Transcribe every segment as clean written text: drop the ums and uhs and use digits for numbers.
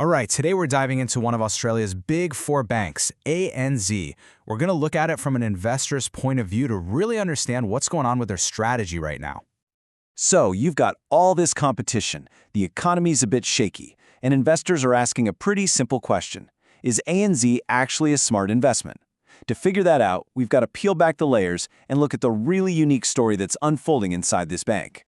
All right, today we're diving into one of Australia's big four banks, ANZ. We're going to look at it from an investor's point of view to really understand what's going on with their strategy right now. So you've got all this competition, the economy's a bit shaky, and investors are asking a pretty simple question. Is ANZ actually a smart investment? To figure that out, we've got to peel back the layers and look at the really unique story that's unfolding inside this bank.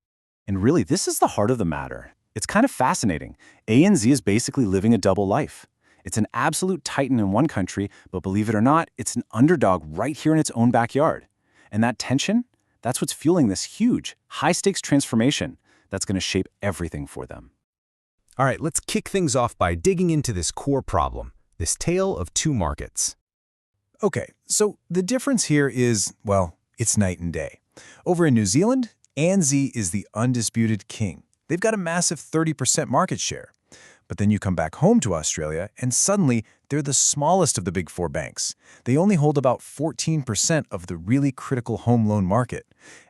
And really, this is the heart of the matter. It's kind of fascinating. ANZ is basically living a double life. It's an absolute titan in one country, but believe it or not, it's an underdog right here in its own backyard. And that tension, that's what's fueling this huge, high-stakes transformation that's going to shape everything for them. All right, let's kick things off by digging into this core problem, this tale of two markets. Okay, so the difference here is, well, it's night and day. Over in New Zealand, ANZ is the undisputed king. They've got a massive 30% market share. But then you come back home to Australia, and suddenly they're the smallest of the big four banks. They only hold about 14% of the really critical home loan market.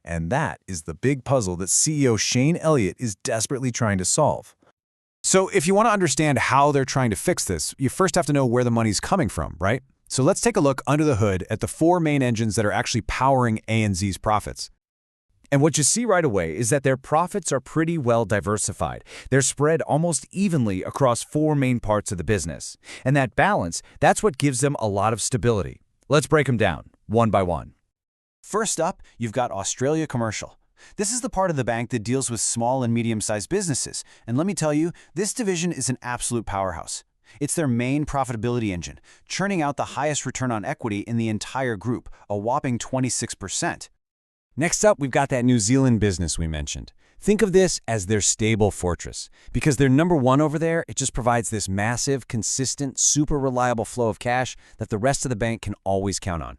And that is the big puzzle that CEO Shane Elliott is desperately trying to solve. So if you want to understand how they're trying to fix this, you first have to know where the money's coming from, right? So let's take a look under the hood at the four main engines that are actually powering ANZ's profits. And what you see right away is that their profits are pretty well diversified. They're spread almost evenly across four main parts of the business. And that balance, that's what gives them a lot of stability. Let's break them down, one by one. First up, you've got Australia Commercial. This is the part of the bank that deals with small and medium-sized businesses. And let me tell you, this division is an absolute powerhouse. It's their main profitability engine, churning out the highest return on equity in the entire group, a whopping 26%. Next up, we've got that New Zealand business we mentioned. Think of this as their stable fortress. Because they're number one over there, it just provides this massive, consistent, super reliable flow of cash that the rest of the bank can always count on.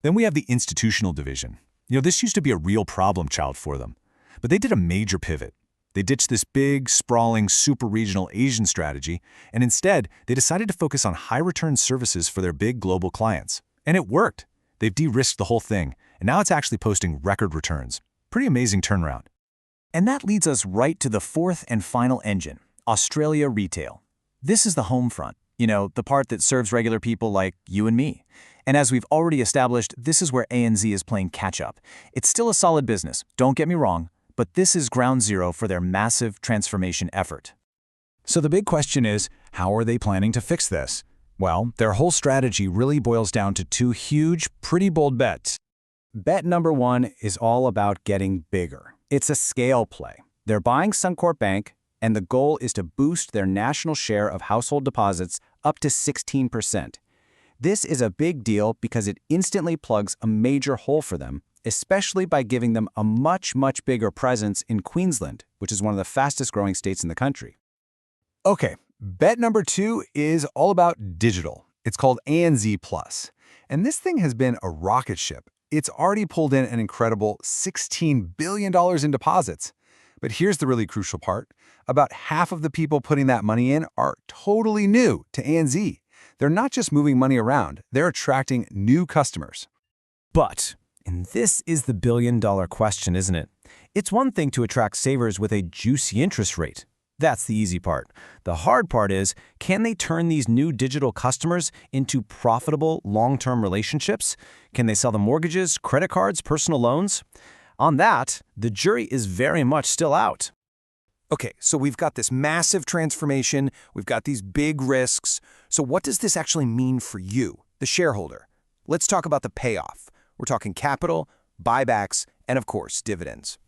Then we have the institutional division. This used to be a real problem child for them. But they did a major pivot. They ditched this big, sprawling, super-regional Asian strategy, and instead, they decided to focus on high-return services for their big global clients. And it worked. They've de-risked the whole thing, and now it's actually posting record returns. Pretty amazing turnaround. And that leads us right to the fourth and final engine, Australia Retail. This is the home front, the part that serves regular people like you and me. And as we've already established, this is where ANZ is playing catch-up. It's still a solid business, don't get me wrong, but this is ground zero for their massive transformation effort. So the big question is, how are they planning to fix this? Well, their whole strategy really boils down to two huge, pretty bold bets. Bet number one is all about getting bigger. It's a scale play. They're buying Suncorp Bank, and the goal is to boost their national share of household deposits up to 16%. This is a big deal because it instantly plugs a major hole for them, especially by giving them a much, much bigger presence in Queensland, which is one of the fastest growing states in the country. Okay, bet number two is all about digital. It's called ANZ Plus. And this thing has been a rocket ship. It's already pulled in an incredible $16 billion in deposits. But here's the really crucial part. About half of the people putting that money in are totally new to ANZ. They're not just moving money around, they're attracting new customers. But, and this is the billion-dollar question, isn't it? It's one thing to attract savers with a juicy interest rate. That's the easy part. The hard part is, can they turn these new digital customers into profitable long-term relationships? Can they sell them mortgages, credit cards, personal loans? On that, the jury is very much still out. Okay, so we've got this massive transformation, we've got these big risks. So what does this actually mean for you, the shareholder? Let's talk about the payoff. We're talking capital, buybacks, and of course, dividends.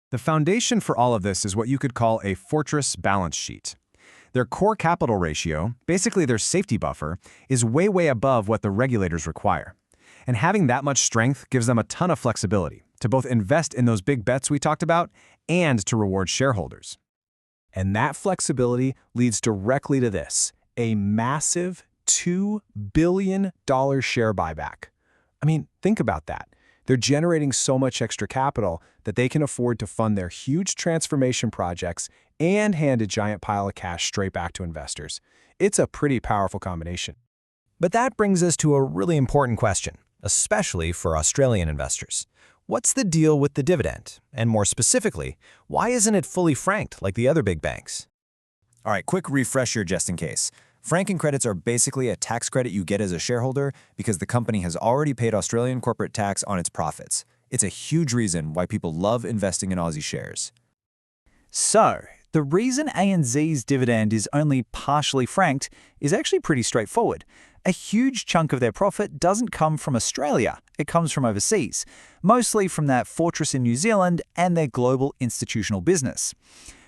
The foundation for all of this is what you could call a fortress balance sheet. Their core capital ratio, basically their safety buffer, is way, way above what the regulators require. And having that much strength gives them a ton of flexibility to both invest in those big bets we talked about and to reward shareholders. And that flexibility leads directly to this, a massive $2 billion share buyback. I mean, think about that. They're generating so much extra capital that they can afford to fund their huge transformation projects and hand a giant pile of cash straight back to investors. It's a pretty powerful combination. But that brings us to a really important question, especially for Australian investors. What's the deal with the dividend? And more specifically, why isn't it fully franked like the other big banks? All right, quick refresher just in case. Franking credits are basically a tax credit you get as a shareholder because the company has already paid Australian corporate tax on its profits. It's a huge reason why people love investing in Aussie shares. So, the reason ANZ's dividend is only partially franked is actually pretty straightforward. A huge chunk of their profit doesn't come from Australia, it comes from overseas, mostly from that fortress in New Zealand and their global institutional business.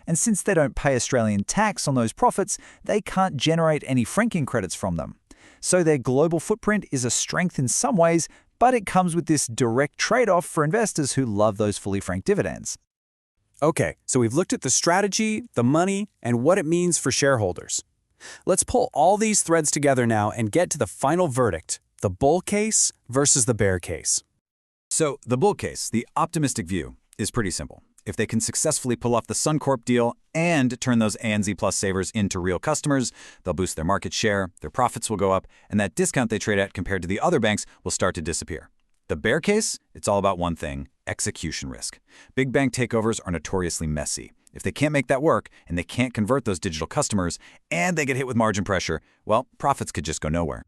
And since they don't pay Australian tax on those profits, they can't generate any franking credits from them. So their global footprint is a strength in some ways, but it comes with this direct trade-off for investors who love those fully franked dividends. Okay, so we've looked at the strategy, the money, and what it means for shareholders. Let's pull all these threads together now and get to the final verdict, the bull case versus the bear case. So the bull case, the optimistic view, is pretty simple. If they can successfully pull off the Suncorp deal and turn those ANZ Plus savers into real customers, they'll boost their market share, their profits will go up, and that discount they trade at compared to the other banks will start to disappear. The bear case, it's all about one thing, execution risk. Big bank takeovers are notoriously messy. If they can't make that work, and they can't convert those digital customers, and they get hit with margin pressure, well, profits could just go nowhere.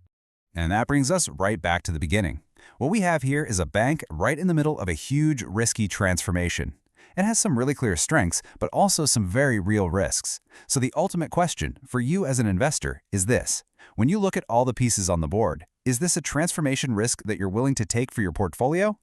And that brings us right back to the beginning. What we have here is a bank right in the middle of a huge, risky transformation. It has some really clear strengths, but also some very real risks. So the ultimate question for you as an investor is this. When you look at all the pieces on the board, is this a transformation risk that you're willing to take for your portfolio?